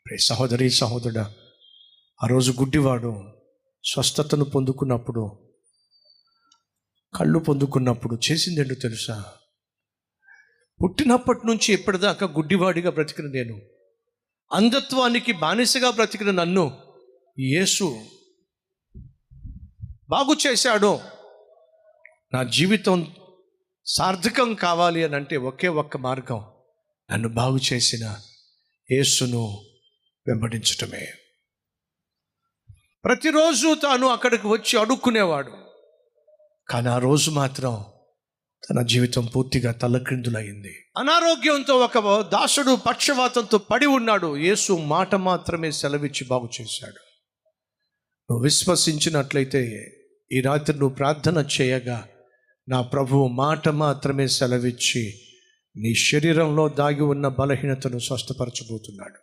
సహోదరి సహోదరుడా, ఆ రోజు గుడ్డివాడు స్వస్థతను పొందుకున్నప్పుడు, కళ్ళు పొందుకున్నప్పుడు చేసిందేంటో తెలుసా? పుట్టినప్పటి నుంచి ఇప్పటిదాకా గుడ్డివాడిగా బ్రతికిన నేను, అంధత్వానికి బానిసగా బ్రతికిన నన్ను యేసు బాగు చేశాడు. నా జీవితం సార్థకం కావాలి అని అంటే ఒకే ఒక్క మార్గం, నన్ను బాగు చేసిన యేసును వెంబడించటమే. ప్రతిరోజు తాను అక్కడికి వచ్చి అడుక్కునేవాడు, కానీ ఆ రోజు మాత్రం తన జీవితం పూర్తిగా తలక్రిందులైంది. అనారోగ్యంతో ఒక దాసుడు పక్షవాతంతో పడి ఉన్నాడు. యేసు మాట మాత్రమే సెలవిచ్చి బాగు చేశాడు. నువ్వు విశ్వసించినట్లయితే ఈ రాత్రి నువ్వు ప్రార్థన చేయగా, నా ప్రభువు మాట మాత్రమే సెలవిచ్చి నీ శరీరంలో దాగి ఉన్న బలహీనతను స్వస్థపరచబోతున్నాడు.